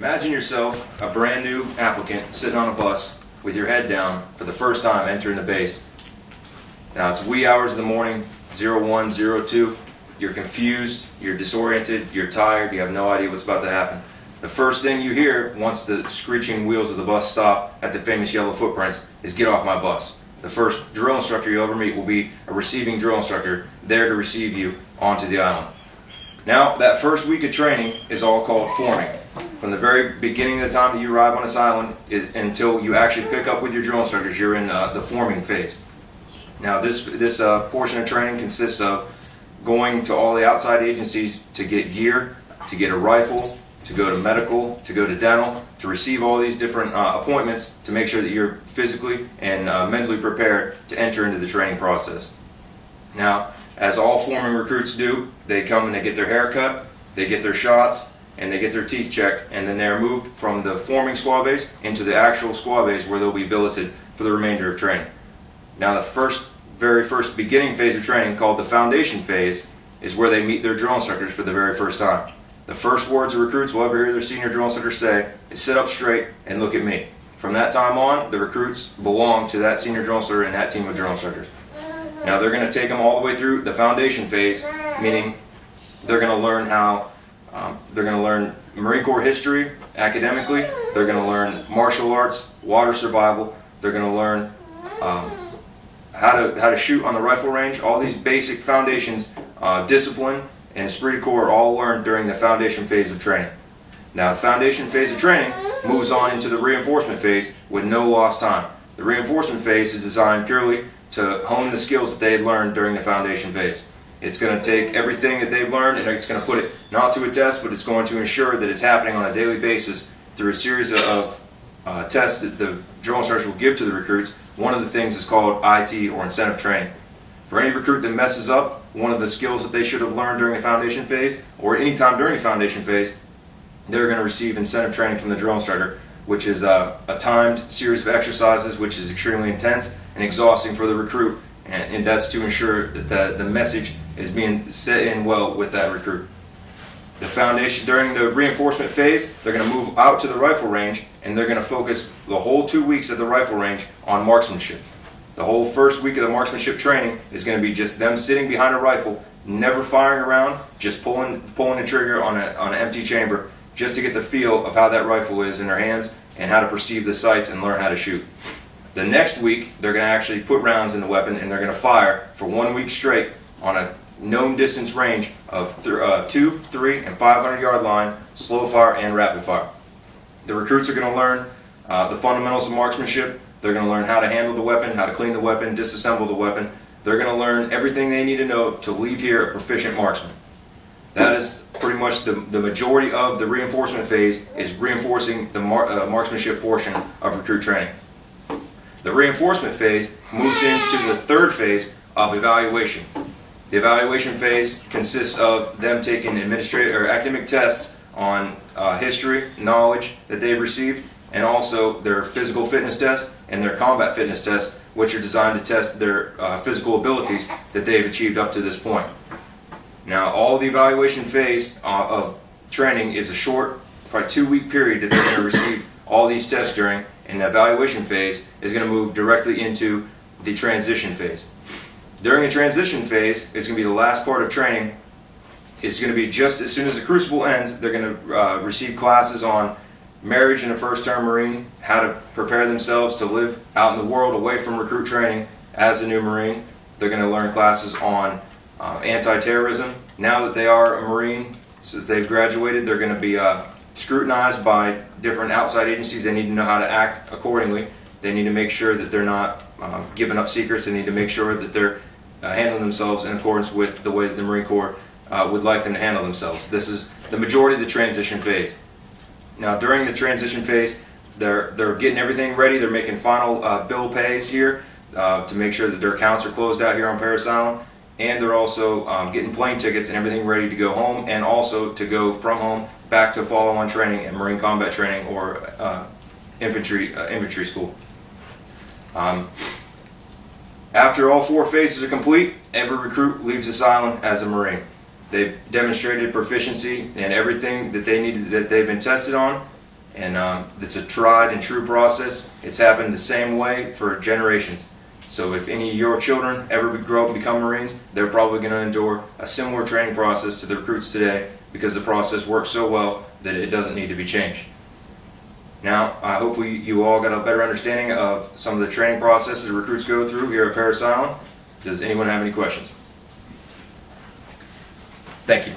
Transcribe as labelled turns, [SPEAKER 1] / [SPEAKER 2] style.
[SPEAKER 1] Imagine yourself a brand new applicant sitting on a bus with your head down for the first time entering the base. Now it's wee hours of the morning, 01, 02. You're confused, you're disoriented, you're tired, you have no idea what's about to happen. The first thing you hear once the screeching wheels of the bus stop at the famous yellow footprints is "Get off my bus." The first drill instructor you'll ever meet will be a receiving drill instructor there to receive you onto the island. Now, that first week of training is all called forming. From the very beginning of the time that you arrive on this island until you actually pick up with your drill instructors, you're in the forming phase. Now, this portion of training consists of going to all the outside agencies to get gear, to get a rifle, to go to medical, to go to dental, to receive all these different appointments to make sure that you're physically and mentally prepared to enter into the training process. Now, as all forming recruits do, they come and they get their hair cut, they get their shots, and they get their teeth checked, and then they're moved from the forming squad base into the actual squad base where they'll be billeted for the remainder of training. Now, the very first beginning phase of training, called the foundation phase, is where they meet their drill instructors for the very first time. The first words the recruits will ever hear their senior drill instructor say is "Sit up straight and look at me." From that time on, the recruits belong to that senior drill instructor and that team of drill instructors. Now they're going to take them all the way through the foundation phase, meaning they're going to learn Marine Corps history academically. They're going to learn martial arts, water survival. They're going to learn how to shoot on the rifle range. All these basic foundations, discipline, and esprit de corps are all learned during the foundation phase of training. Now the foundation phase of training moves on into the reinforcement phase with no lost time. The reinforcement phase is designed purely to hone the skills that they had learned during the foundation phase. It's going to take everything that they've learned and it's going to put it not to a test, but it's going to ensure that it's happening on a daily basis through a series of tests that the drill instructors will give to the recruits. One of the things is called IT, or incentive training. For any recruit that messes up one of the skills that they should have learned during the foundation phase, or any time during the foundation phase, they're going to receive incentive training from the drill instructor, which is a timed series of exercises which is extremely intense and exhausting for the recruit, and that's to ensure that the message is being set in well with that recruit. The foundation, during the reinforcement phase, they're going to move out to the rifle range and they're going to focus the whole 2 weeks at the rifle range on marksmanship. The whole first week of the marksmanship training is going to be just them sitting behind a rifle, never firing around, just pulling the trigger on an empty chamber, just to get the feel of how that rifle is in their hands and how to perceive the sights and learn how to shoot. The next week, they're going to actually put rounds in the weapon and they're going to fire for 1 week straight on a known distance range of 2, 3, and 500 yard line, slow fire and rapid fire. The recruits are going to learn the fundamentals of marksmanship. They're going to learn how to handle the weapon, how to clean the weapon, disassemble the weapon. They're going to learn everything they need to know to leave here a proficient marksman. That is pretty much the majority of the reinforcement phase, is reinforcing the marksmanship portion of recruit training. The reinforcement phase moves into the third phase of evaluation. The evaluation phase consists of them taking administrative or academic tests on history, knowledge that they've received, and also their physical fitness test and their combat fitness test, which are designed to test their physical abilities that they've achieved up to this point. Now, all the evaluation phase of training is a short, probably 2 week period that they're going to receive all these tests during, and the evaluation phase is going to move directly into the transition phase. During the transition phase, it's going to be the last part of training. It's going to be just as soon as the crucible ends, they're going to receive classes on marriage in a first-term Marine, how to prepare themselves to live out in the world away from recruit training as a new Marine. They're going to learn classes on anti-terrorism. Now that they are a Marine, since they've graduated, they're going to be scrutinized by different outside agencies. They need to know how to act accordingly. They need to make sure that they're not giving up secrets. They need to make sure that they're handling themselves in accordance with the way that the Marine Corps would like them to handle themselves. This is the majority of the transition phase. Now, during the transition phase, they're getting everything ready. They're making final bill pays here to make sure that their accounts are closed out here on Parris Island, and they're also getting plane tickets and everything ready to go home, and also to go from home back to follow-on training and Marine combat training or infantry school. After all 4 phases are complete, every recruit leaves this island as a Marine. They've demonstrated proficiency in everything that they needed, that they've been tested on, And it's a tried and true process. It's happened the same way for generations. So if any of your children ever grow up and become Marines, they're probably going to endure a similar training process to the recruits today, because the process works so well that it doesn't need to be changed. Now, hopefully you all got a better understanding of some of the training processes recruits go through here at Parris Island. Does anyone have any questions? Thank you.